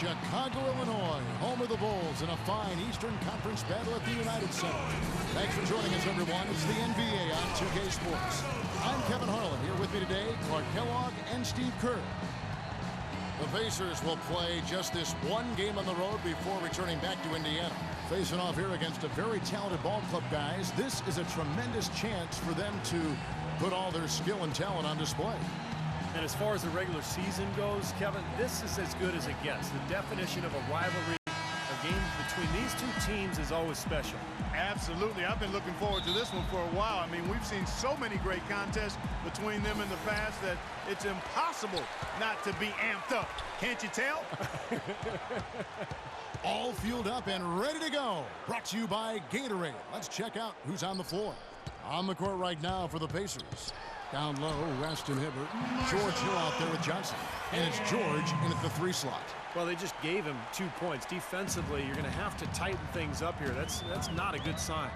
Chicago, Illinois, home of the Bulls in a fine Eastern Conference battle at the United Center. Thanks for joining us, everyone. It's the NBA on 2K Sports. I'm Kevin Harlan. Here with me today, Clark Kellogg and Steve Kerr. The Pacers will play just this one game on the road before returning back to Indiana. Facing off here against a very talented ball club, guys. This is a tremendous chance for them to put all their skill and talent on display. And as far as the regular season goes, Kevin, this is as good as it gets. The definition of a rivalry, a game between these two teams is always special. Absolutely. I've been looking forward to this one for a while. I mean, we've seen so many great contests between them in the past that it's impossible not to be amped up. Can't you tell? All fueled up and ready to go. Brought to you by Gatorade. Let's check out who's on the floor. On the court right now for the Pacers. Down low, Weston Hibbert. George Hill out there with Johnson. And it's George in at the 3 slot. Well, they just gave him 2 points. Defensively, you're going to have to tighten things up here. That's not a good sign.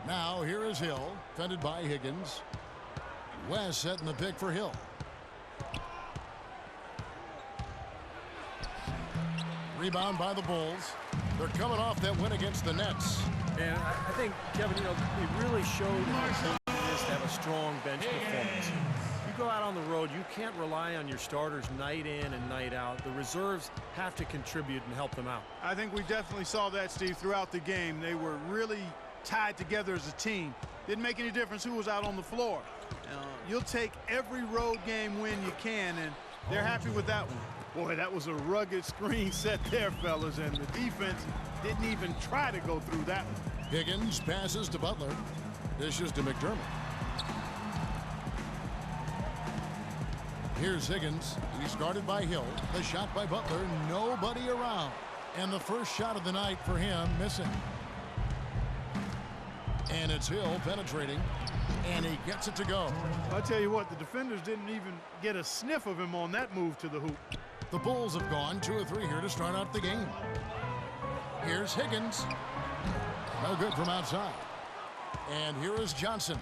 Now, here is Hill, defended by Higgins. West setting the pick for Hill. Rebound by the Bulls. They're coming off that win against the Nets. And I think, Kevin, you know, they really showed how important it is to have a strong bench performance. You go out on the road, you can't rely on your starters night in and night out. The reserves have to contribute and help them out. I think we definitely saw that, Steve, throughout the game. They were really tied together as a team. Didn't make any difference who was out on the floor. You'll take every road game win you can, and they're happy with that one. Boy, that was a rugged screen set there, fellas, and the defense didn't even try to go through that one. Higgins passes to Butler. Dishes to McDermott. Here's Higgins. He's guarded by Hill. The shot by Butler. Nobody around. And the first shot of the night for him missing. And it's Hill penetrating. And he gets it to go. I'll tell you what, the defenders didn't even get a sniff of him on that move to the hoop. The Bulls have gone 2 of 3 here to start out the game. Here's Higgins. No good from outside. And here is Johnson.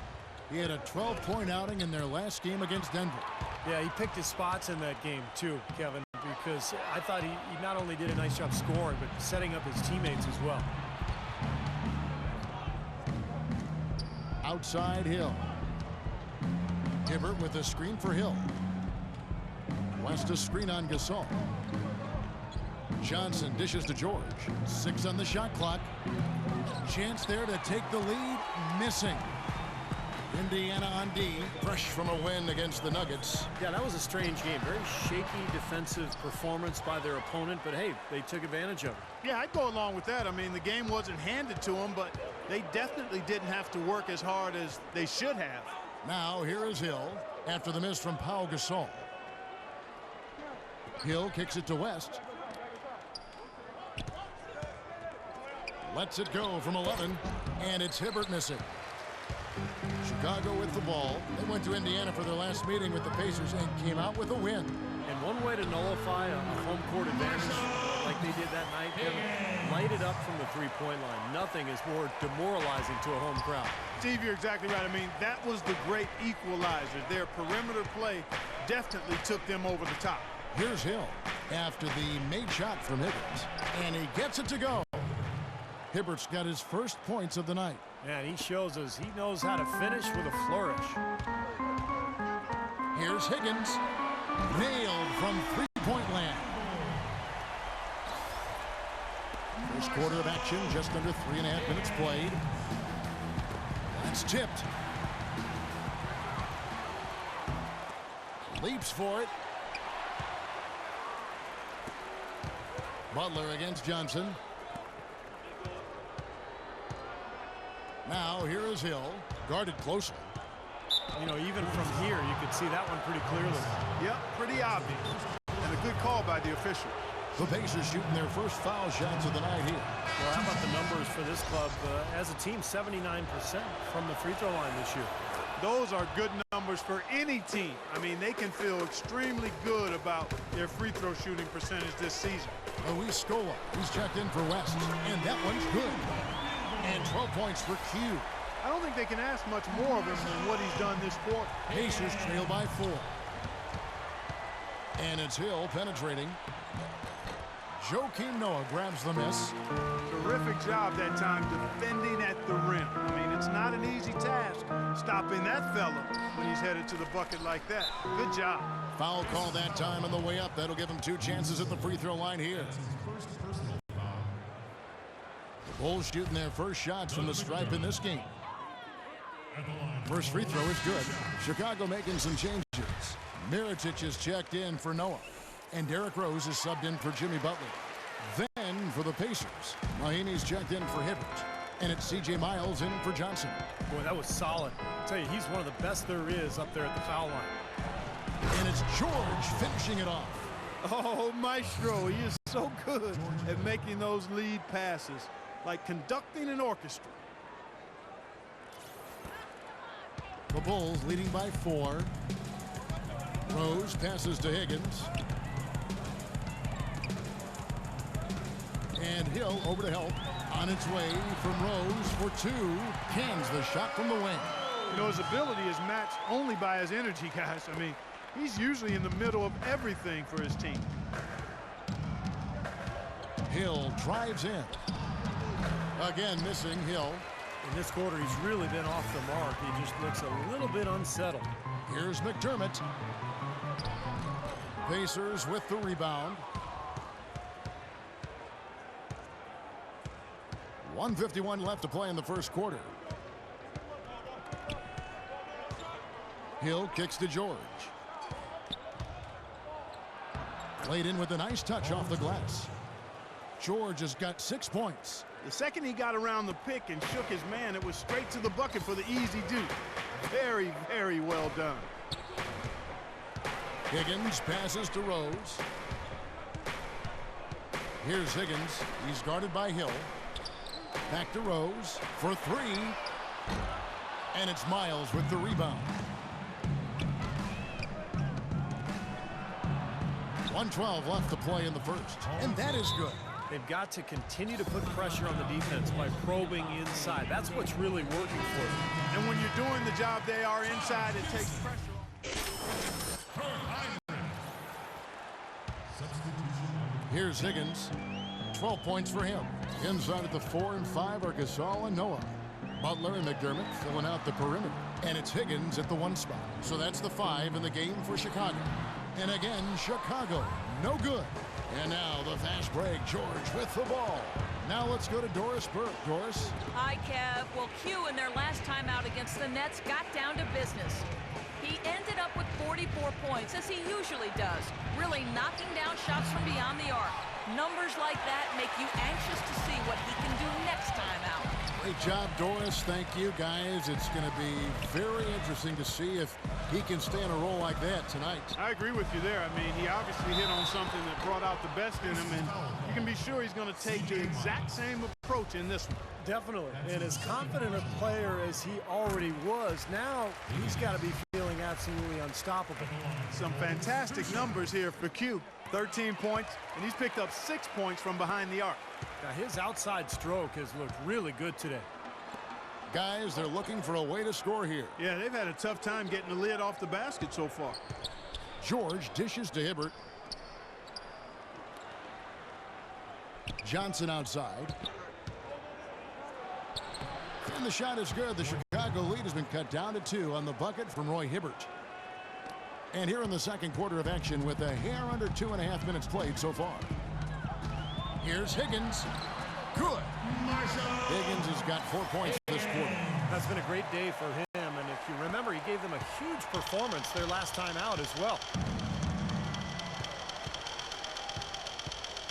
He had a 12-point outing in their last game against Denver. Yeah, he picked his spots in that game too, Kevin, because I thought he not only did a nice job scoring, but setting up his teammates as well. Outside Hill. Hibbert with a screen for Hill. West a screen on Gasol. Johnson dishes to George. 6 on the shot clock. Chance there to take the lead. Missing. Indiana on D. Fresh from a win against the Nuggets. Yeah, that was a strange game. Very shaky defensive performance by their opponent, but hey, they took advantage of it. Yeah, I'd go along with that. I mean, the game wasn't handed to them, but they definitely didn't have to work as hard as they should have. Now here is Hill after the miss from Pau Gasol. Hill kicks it to West. Lets it go from 11, and it's Hibbert missing. Chicago with the ball. They went to Indiana for their last meeting with the Pacers and came out with a win. And one way to nullify a home court advantage like they did that night, Kevin, light it up from the three-point line. Nothing is more demoralizing to a home crowd. Steve, you're exactly right. I mean, that was the great equalizer. Their perimeter play definitely took them over the top. Here's Hill after the made shot from Higgins, and he gets it to go. Hibbert's got his first points of the night. Man, he shows us he knows how to finish with a flourish. Here's Higgins. Nailed from three-point land. First quarter of action, just under 3.5 minutes played. That's tipped. Leaps for it. Butler against Johnson. Now here is Hill, guarded closely. You know, even from here, you could see that one pretty clearly. Yep, pretty obvious. And a good call by the official. The Pacers shooting their first foul shots of the night here. Well, how about the numbers for this club? As a team, 79% from the free throw line this year. Those are good numbers for any team. I mean, they can feel extremely good about their free throw shooting percentage this season. Luis Scola, he's checked in for West, and that one's good. And 12 points for Q. I don't think they can ask much more of him than what he's done this quarter. Pacers trail by 4. And it's Hill penetrating. Joakim Noah grabs the miss. Terrific job that time defending at the rim. I mean, it's not an easy task stopping that fella when he's headed to the bucket like that. Good job. Foul call that time on the way up. That'll give him 2 chances at the free throw line here. The Bulls shooting their first shots from the stripe in this game. First free throw is good. Chicago making some changes. Mirotic is checked in for Noah. And Derrick Rose is subbed in for Jimmy Butler. Then for the Pacers, Mahinmi's checked in for Hibbert. And it's C.J. Miles in for Johnson. Boy, that was solid. I tell you, he's one of the best there is up there at the foul line. And it's George finishing it off. Oh, Maestro, he is so good at making those lead passes, like conducting an orchestra. The Bulls leading by 4. Rose passes to Higgins. And Hill over to help. On its way from Rose for 2. Cans the shot from the wing. You know, his ability is matched only by his energy, guys. I mean, he's usually in the middle of everything for his team. Hill drives in. Again missing Hill. In this quarter, he's really been off the mark. He just looks a little bit unsettled. Here's McDermott. Pacers with the rebound. 1:51 left to play in the first quarter. Hill kicks to George. Played in with a nice touch off the glass. George has got 6 points. The second he got around the pick and shook his man, it was straight to the bucket for the easy deuce. Very, very well done. Higgins passes to Rose. Here's Higgins. He's guarded by Hill. Back to Rose for 3. And it's Miles with the rebound. 1:12 left to play in the first. And that is good. They've got to continue to put pressure on the defense by probing inside. That's what's really working for them. And when you're doing the job they are inside, it takes pressure off. Here's Higgins. 12 points for him. Inside at the 4 and 5 are Gasol and Noah. Butler and McDermott filling out the perimeter. And it's Higgins at the 1 spot. So that's the 5 in the game for Chicago. And again, Chicago, no good. And now the fast break. George with the ball. Now let's go to Doris Burke. Doris. Hi, Kev. Well, Q in their last time out against the Nets got down to business. He ended up with 44 points, as he usually does, really knocking down shots from beyond the arc. Numbers like that make you anxious to see what he can do next time out. Great job, Doris. Thank you, guys. It's going to be very interesting to see if he can stay on a roll like that tonight. I agree with you there. I mean, he obviously hit on something that brought out the best in him, and you can be sure he's going to take the exact same approach in this one. Definitely. And as confident a player as he already was, now he's got to be feeling absolutely unstoppable. Some fantastic numbers here for Q. 13 points, and he's picked up 6 points from behind the arc. Now, his outside stroke has looked really good today. Guys, they're looking for a way to score here. Yeah, they've had a tough time getting the lid off the basket so far. George dishes to Hibbert. Johnson outside. And the shot is good. The Chicago lead has been cut down to 2 on the bucket from Roy Hibbert. And here in the second quarter of action with a hair under 2.5 minutes played so far. Here's Higgins. Good. Higgins has got 4 points this quarter. That's been a great day for him. And if you remember, he gave them a huge performance their last time out as well.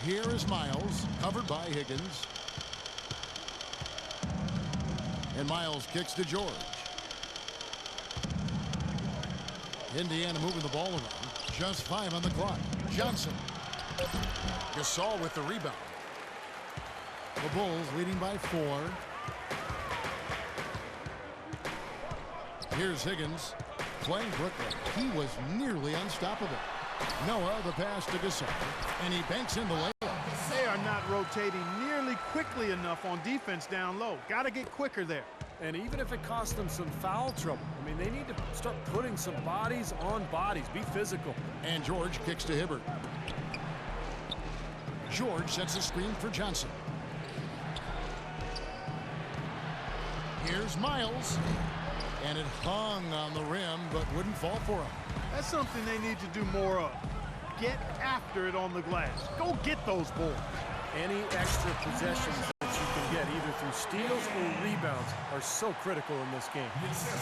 Here is Miles, covered by Higgins. And Miles kicks to George. Indiana moving the ball around. Just 5 on the clock. Johnson. Gasol with the rebound. The Bulls leading by 4. Here's Higgins playing Brooklyn. He was nearly unstoppable. Noah the pass to Gasol. And he banks in the layup. They are not rotating nearly quickly enough on defense down low. Got to get quicker there. And even if it costs them some foul trouble, I mean, they need to start putting some bodies on bodies. Be physical. And George kicks to Hibbert. George sets a screen for Johnson. Here's Miles. And it hung on the rim, but wouldn't fall for him. That's something they need to do more of. Get after it on the glass. Go get those boards. Any extra possessions that you can get, either through steals or rebounds, are so critical in this game.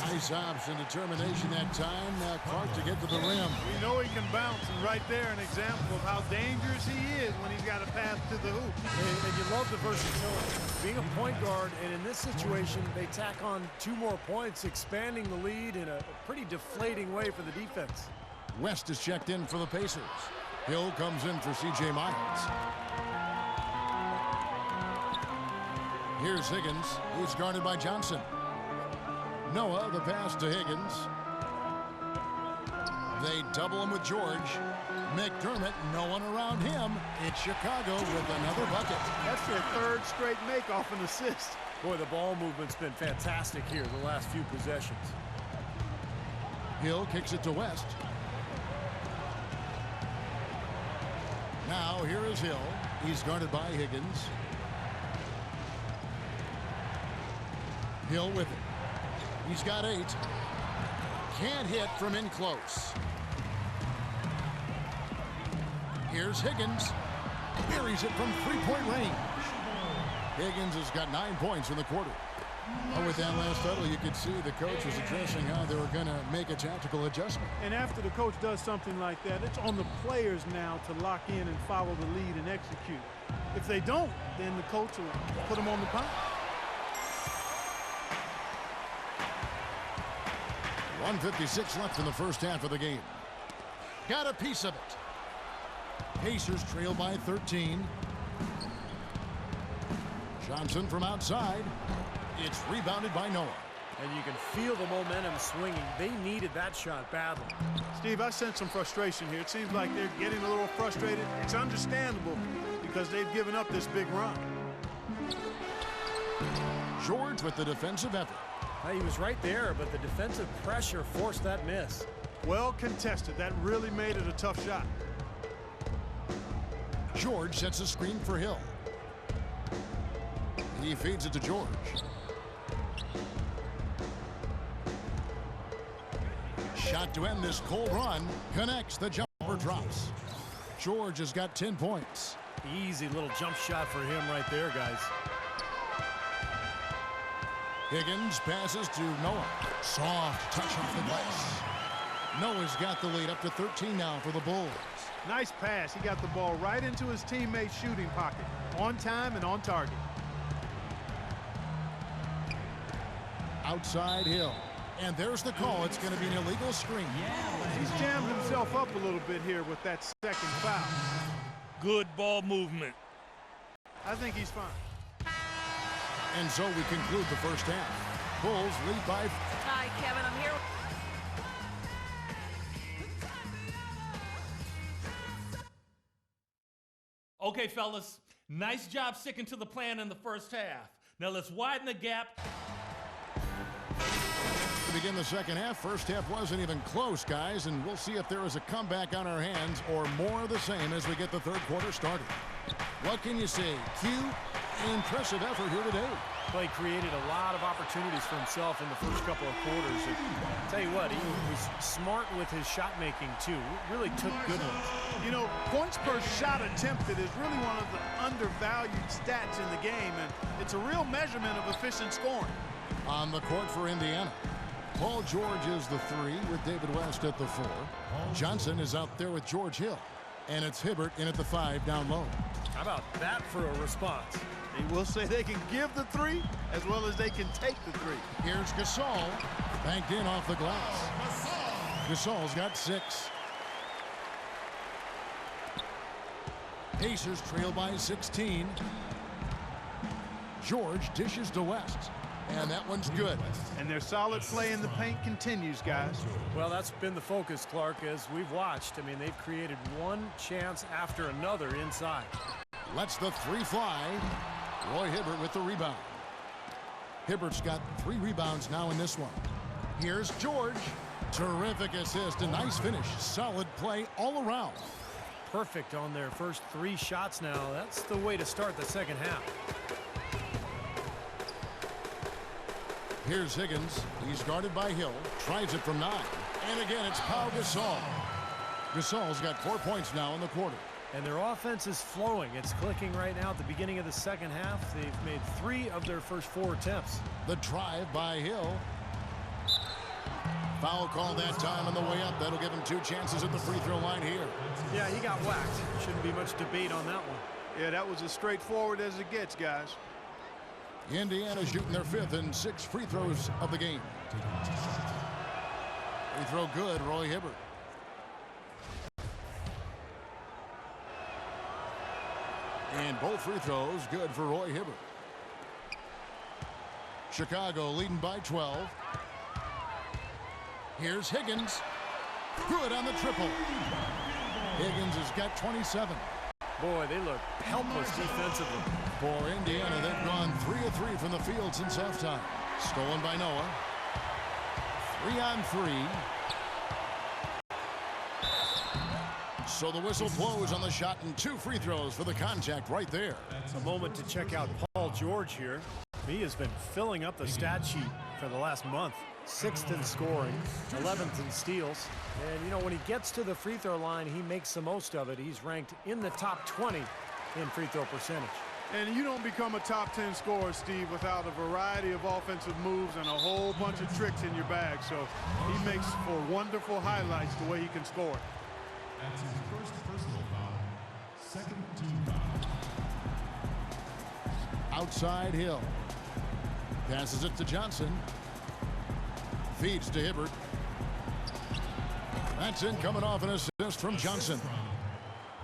Nice ops and determination that time. Clark to get to the rim. We know he can bounce, and right there an example of how dangerous he is when he's got a pass to the hoop. And you love the versatility. Being a point guard, and in this situation, they tack on 2 more points, expanding the lead in a pretty deflating way for the defense. West is checked in for the Pacers. Hill comes in for C.J. Miles. Here's Higgins, who's guarded by Johnson. Noah, the pass to Higgins. They double him with George. McDermott, no one around him. It's Chicago with another bucket. That's their 3rd straight make off an assist. Boy, the ball movement's been fantastic here the last few possessions. Hill kicks it to West. Now here is Hill. He's guarded by Higgins. Hill with it. He's got 8. Can't hit from in close. Here's Higgins. Buries it from 3-point range. Higgins has got 9 points in the quarter. With that last huddle, you could see the coach was addressing how they were going to make a tactical adjustment. And after the coach does something like that, it's on the players now to lock in and follow the lead and execute. If they don't, then the coach will put them on the punt. 1:56 left in the first half of the game. Got a piece of it. Pacers trail by 13. Johnson from outside. It's rebounded by Noah. And you can feel the momentum swinging. They needed that shot badly. Steve, I sense some frustration here. It seems like they're getting a little frustrated. It's understandable because they've given up this big run. George with the defensive effort. He was right there, but the defensive pressure forced that miss. Well contested. That really made it a tough shot. George sets a screen for Hill. He feeds it to George. Shot to end this cold run. Connects. The jumper drops. George has got 10 points. Easy little jump shot for him right there, guys. Higgins passes to Noah. Soft touch off the glass. Noah's got the lead up to 13 now for the Bulls. Nice pass. He got the ball right into his teammate's shooting pocket. On time and on target. Outside Hill. And there's the call. It's going to be an illegal screen. He's jammed himself up a little bit here with that second foul. Good ball movement. I think he's fine. And so we conclude the first half. Bulls lead by... Hi, Kevin. I'm here. Okay, fellas. Nice job sticking to the plan in the first half. Now let's widen the gap. To begin the second half, first half wasn't even close, guys, and we'll see if there is a comeback on our hands or more of the same as we get the third quarter started. What can you say? Q, impressive effort here today. Clay created a lot of opportunities for himself in the first couple of quarters. And I'll tell you what, he was smart with his shot making too. Really took good ones. You know, points per shot attempted is really one of the undervalued stats in the game, and it's a real measurement of efficient scoring. On the court for Indiana, Paul George is the 3 with David West at the 4. Johnson is out there with George Hill. And it's Hibbert in at the 5 down low. How about that for a response? They will say they can give the 3 as well as they can take the 3. Here's Gasol. Banked in off the glass. Gasol's got 6. Pacers trail by 16. George dishes to West. And that one's good. And their solid play in the paint continues, guys. Well, that's been the focus, Clark, as we've watched. I mean, they've created one chance after another inside. Lets the 3 fly. Roy Hibbert with the rebound. Hibbert's got 3 rebounds now in this one. Here's George. Terrific assist, a nice finish. Solid play all around. Perfect on their first 3 shots now. That's the way to start the second half. Here's Higgins. He's guarded by Hill. Tries it from 9. And again, it's Pau Gasol. Gasol's got 4 points now in the quarter. And their offense is flowing. It's clicking right now at the beginning of the second half. They've made 3 of their first 4 attempts. The drive by Hill. Foul call that time on the way up. That'll give him 2 chances at the free throw line here. Yeah, he got whacked. Shouldn't be much debate on that one. Yeah, that was as straightforward as it gets, guys. Indiana shooting their 5th and 6th free throws of the game. Free throw good, Roy Hibbert. And both free throws good for Roy Hibbert. Chicago leading by 12. Here's Higgins. Good on the triple. Higgins has got 27. Boy, they look helpless defensively. For Indiana, they've gone 3 of 3 from the field since halftime. Stolen by Noah. 3 on 3. So the whistle blows on the shot and 2 free throws for the contact right there. A moment to check out Paul George here. He has been filling up the stat sheet for the last month. 6th in scoring, 11th in steals. And, you know, when he gets to the free throw line, he makes the most of it. He's ranked in the top 20 in free throw percentage. And you don't become a top 10 scorer, Steve, without a variety of offensive moves and a whole bunch of tricks in your bag. So he makes for wonderful highlights the way he can score. That's his first personal foul. 2nd team foul. Outside Hill. Passes it to Johnson. Feeds to Hibbert. That's in, coming off an assist from Johnson.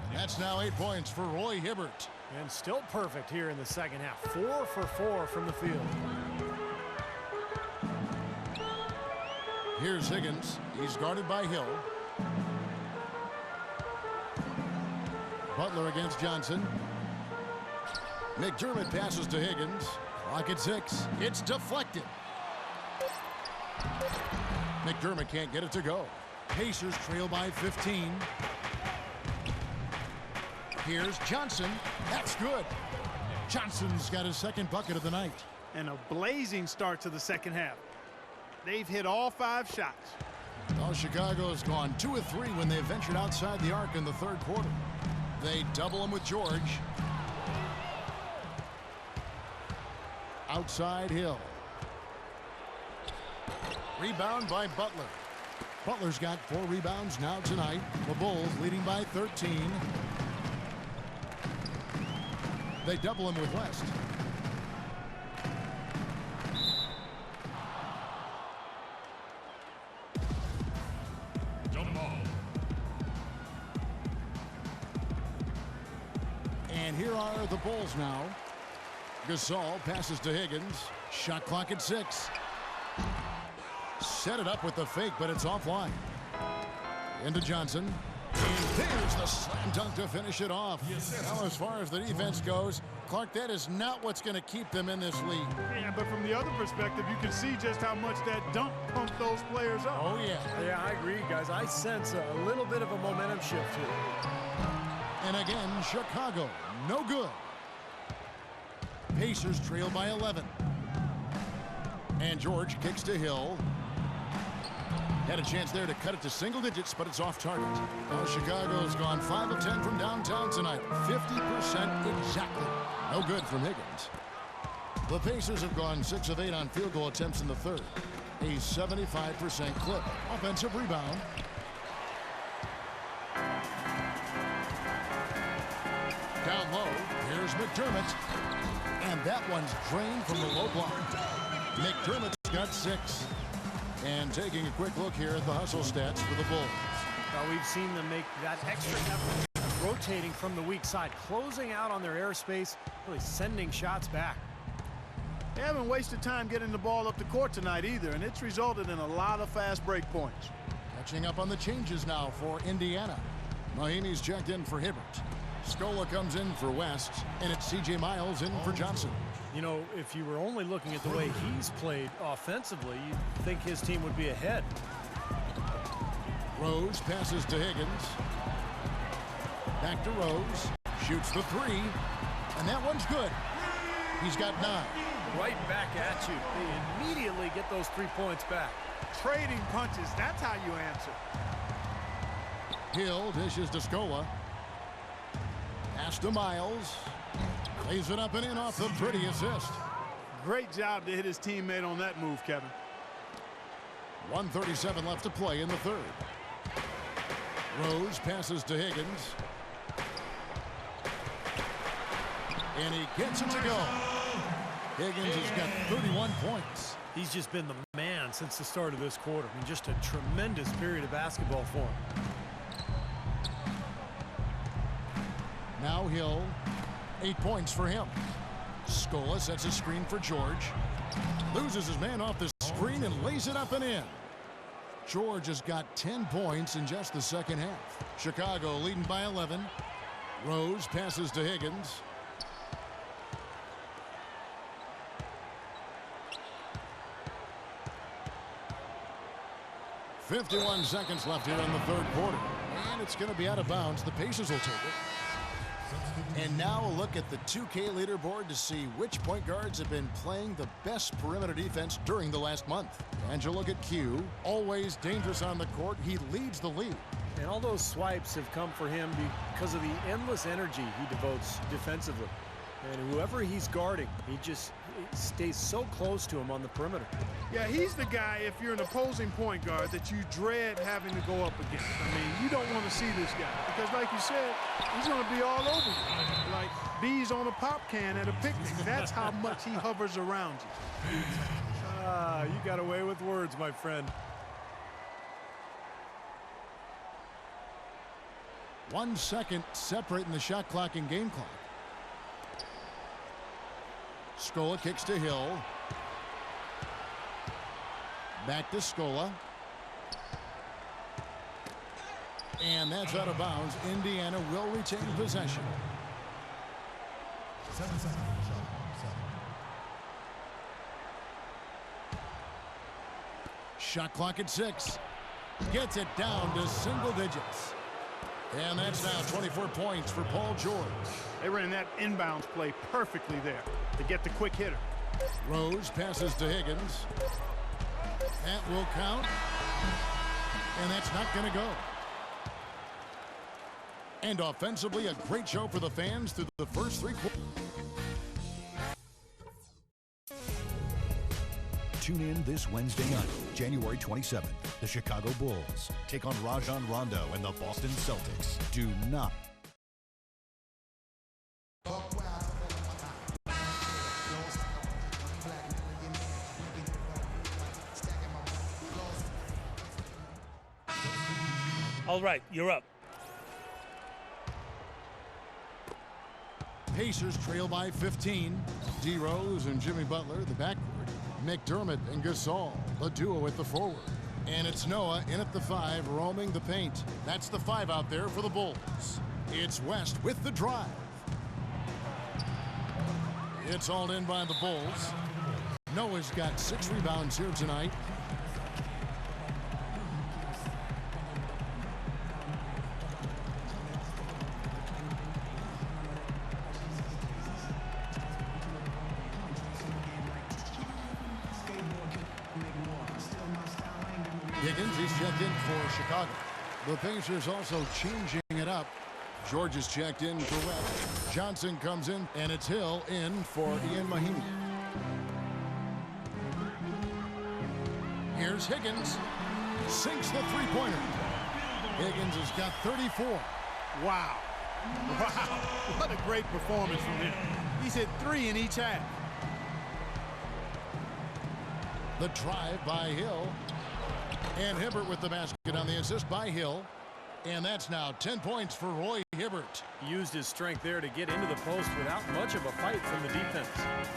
And that's now 8 points for Roy Hibbert. And still perfect here in the second half. 4 for 4 from the field. Here's Higgins. He's guarded by Hill. Butler against Johnson. McDermott passes to Higgins. Clock at 6. It's deflected. McDermott can't get it to go. Pacers trail by 15. Here's Johnson. That's good. Johnson's got his 2nd bucket of the night. And a blazing start to the second half. They've hit all 5 shots. Well, Chicago has gone 2 of 3 when they ventured outside the arc in the 3rd quarter. They double him with George. Outside Hill. Rebound by Butler. Butler's got 4 rebounds now tonight. The Bulls leading by 13. They double him with West. And here are the Bulls now. Gasol passes to Higgins. Shot clock at 6. Set it up with the fake, but it's offline. Into Johnson. And there's the slam dunk to finish it off. Now, as far as the defense goes, Clark, that is not what's going to keep them in this league. Yeah, but from the other perspective, you can see just how much that dunk pumped those players up. Oh, yeah. Yeah, I agree, guys. I sense a little bit of a momentum shift here. And again, Chicago, no good. Pacers trail by 11. And George kicks to Hill. Had a chance there to cut it to single digits, but it's off target. Well, Chicago's gone 5 of 10 from downtown tonight. 50% exactly. No good from Higgins. The Pacers have gone 6 of 8 on field goal attempts in the 3rd. A 75% clip. Offensive rebound. Down low, here's McDermott. And that one's drained from the low block. McDermott's got 6. And taking a quick look here at the hustle stats for the Bulls. Now we've seen them make that extra effort, rotating from the weak side, closing out on their airspace, really sending shots back. They haven't wasted time getting the ball up the court tonight either, and it's resulted in a lot of fast break points. Catching up on the changes now for Indiana. Mahinmi's checked in for Hibbert. Scola comes in for West, and it's C.J. Miles in for Johnson. You know, if you were only looking at the way he's played offensively, you'd think his team would be ahead. Rose passes to Higgins. Back to Rose. Shoots the three. And that one's good. He's got 9. Right back at you. They immediately get those 3 points back. Trading punches, that's how you answer. Hill dishes to Scola. Pass to Miles. Lays it up and in off the pretty assist. Great job to hit his teammate on that move, Kevin. 1:37 left to play in the third. Rose passes to Higgins. And he gets it to go. Higgins has got 31 points. He's just been the man since the start of this quarter. I mean, just a tremendous period of basketball for him. Now Hill, 8 points for him. Scola sets a screen for George. Loses his man off the screen and lays it up and in. George has got 10 points in just the second half. Chicago leading by 11. Rose passes to Higgins. .51 seconds left here in the third quarter. And it's going to be out of bounds. The Pacers will take it. And now a look at the 2K leaderboard to see which point guards have been playing the best perimeter defense during the last month. And you look at Q, always dangerous on the court. He leads the league. And all those swipes have come for him because of the endless energy he devotes defensively. And whoever he's guarding, he just stays so close to him on the perimeter. Yeah, he's the guy, if you're an opposing point guard, that you dread having to go up against. I mean, you don't want to see this guy because, like you said, he's going to be all over you. Like bees on a pop can at a picnic. That's how much he hovers around you. You got away with words, my friend. 1 second separating the shot clock and game clock. Scola kicks to Hill. Back to Scola. And that's out of bounds. Indiana will retain possession. 7 seconds. Shot clock at 6. Gets it down to single digits. And that's now 24 points for Paul George. They ran that inbounds play perfectly there to get the quick hitter. Rose passes to Higgins. That will count. And that's not going to go. And offensively, a great show for the fans through the first 3 quarters. Tune in this Wednesday night, January 27th. The Chicago Bulls take on Rajon Rondo and the Boston Celtics. Do not. All right, you're up. Pacers trail by 15. D. Rose and Jimmy Butler, the backcourt. McDermott and Gasol, a duo at the forward. And it's Noah in at the 5, roaming the paint. That's the 5 out there for the Bulls. It's West with the drive. It's all in by the Bulls. Noah's got 6 rebounds here tonight. Higgins is checked in for Chicago. The Pacers also changing it up. George is checked in for West. Johnson comes in, and it's Hill in for Ian Mahinmi. Here's Higgins. Sinks the three-pointer. Higgins has got 34. Wow. Wow. What a great performance from him. He's hit 3 in each half. The drive by Hill. And Hibbert with the basket on the assist by Hill. And that's now 10 points for Roy Hibbert. He used his strength there to get into the post without much of a fight from the defense.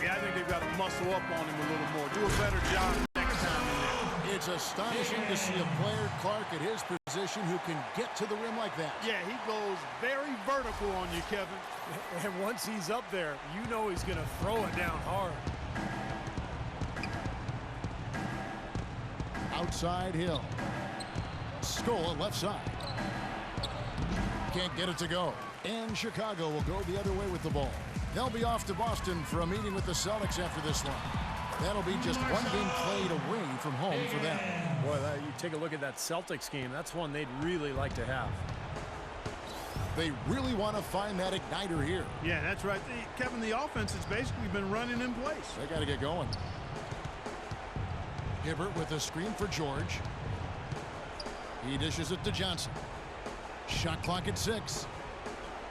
Yeah, I think they've got to muscle up on him a little more. Do a better job next time in there. It's astonishing to see a player, Clark, at his position who can get to the rim like that. Yeah, he goes very vertical on you, Kevin. And once he's up there, you know he's going to throw it down hard. Outside Hill. Scola left side. Can't get it to go. And Chicago will go the other way with the ball. They'll be off to Boston for a meeting with the Celtics after this one. That'll be just one game played away from home for them. Boy, you take a look at that Celtics game. That's one they'd really like to have. They really want to find that igniter here. Yeah, that's right. Kevin, the offense has basically been running in place. They got to get going. Hibbert with a screen for George. He dishes it to Johnson. Shot clock at 6.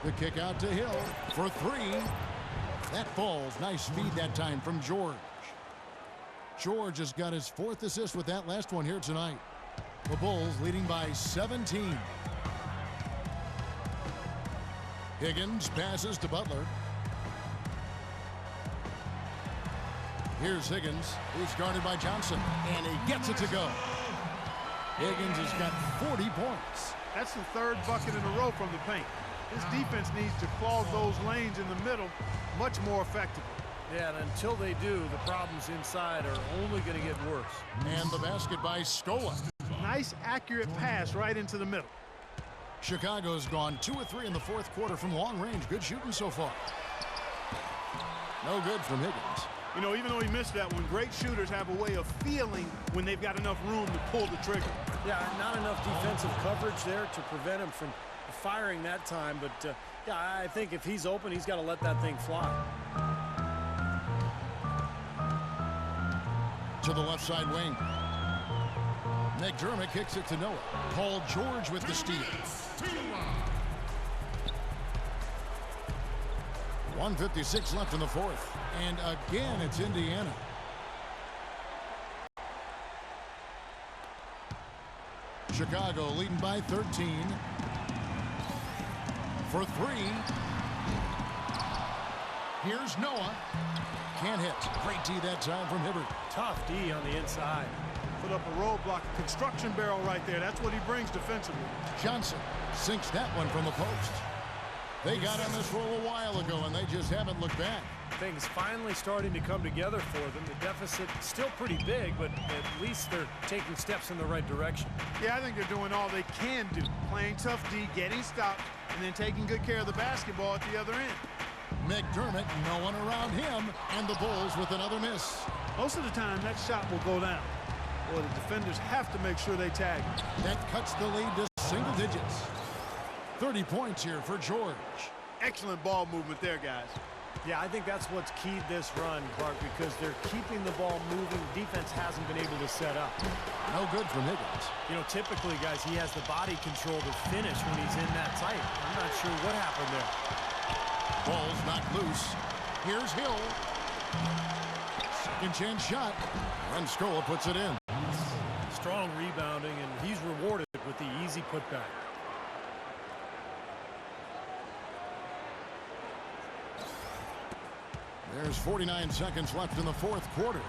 The kick out to Hill for 3. That falls. Nice speed that time from George. George has got his 4th assist with that last one here tonight. The Bulls leading by 17. Higgins passes to Butler. Here's Higgins, who's guarded by Johnson, and he gets it to go. Higgins has got 40 points. That's the 3rd bucket in a row from the paint. His defense needs to clog those lanes in the middle much more effectively. Yeah, and until they do, the problems inside are only going to get worse. And the basket by Scola. Nice, accurate pass right into the middle. Chicago's gone 2 of 3 in the 4th quarter from long range. Good shooting so far. No good from Higgins. You know, even though he missed that one, great shooters have a way of feeling when they've got enough room to pull the trigger. Yeah, not enough defensive coverage there to prevent him from firing that time. But, yeah, I think if he's open, he's got to let that thing fly. To the left side wing. McDermott kicks it to Noah. Paul George with the steal. 1:56 left in the 4th. And again, it's Indiana. Chicago leading by 13. For 3. Here's Noah. Can't hit. Great D that time from Hibbert. Tough D on the inside. Put up a roadblock, a construction barrel right there. That's what he brings defensively. Johnson sinks that one from the post. They got on this roll a while ago, and they just haven't looked back. Things finally starting to come together for them. The deficit still pretty big, but at least they're taking steps in the right direction. Yeah, I think they're doing all they can do. Playing tough D, getting stopped, and then taking good care of the basketball at the other end. McDermott, no one around him, and the Bulls with another miss. Most of the time, that shot will go down. Boy, the defenders have to make sure they tag him. That cuts the lead to single digits. 30 points here for George. Excellent ball movement there, guys. Yeah, I think that's what's keyed this run, Clark, because they're keeping the ball moving. Defense hasn't been able to set up. No good from Higgins. You know, typically, guys, he has the body control to finish when he's in that tight. I'm not sure what happened there. Ball's knocked loose. Here's Hill. Second chance shot. And Scola puts it in. Strong rebounding, and he's rewarded with the easy putback. There's 49 seconds left in the 4th quarter.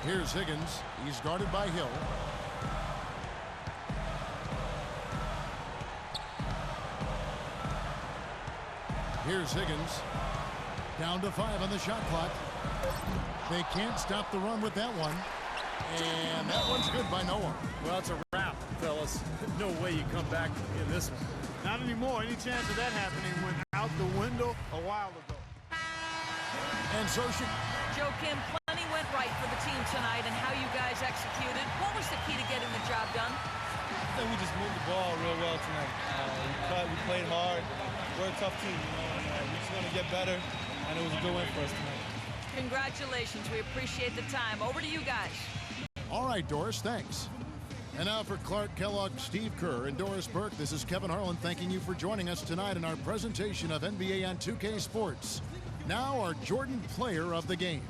Here's Higgins. He's guarded by Hill. Here's Higgins. Down to 5 on the shot clock. They can't stop the run with that one. And that one's good by Noah. Well, it's a wrap, fellas. No way you come back in this one. Not anymore. Any chance of that happening went out the window a while ago. And so Joe Kim, plenty went right for the team tonight and how you guys executed. What was the key to getting the job done? I think we just moved the ball real well tonight. We played hard. We're a tough team, you know, and we're just going to get better, and it was a good win for us tonight. Congratulations. We appreciate the time. Over to you guys. All right, Doris, thanks. And now for Clark Kellogg, Steve Kerr, and Doris Burke, this is Kevin Harlan thanking you for joining us tonight in our presentation of NBA on 2K Sports. Now our Jordan Player of the Game.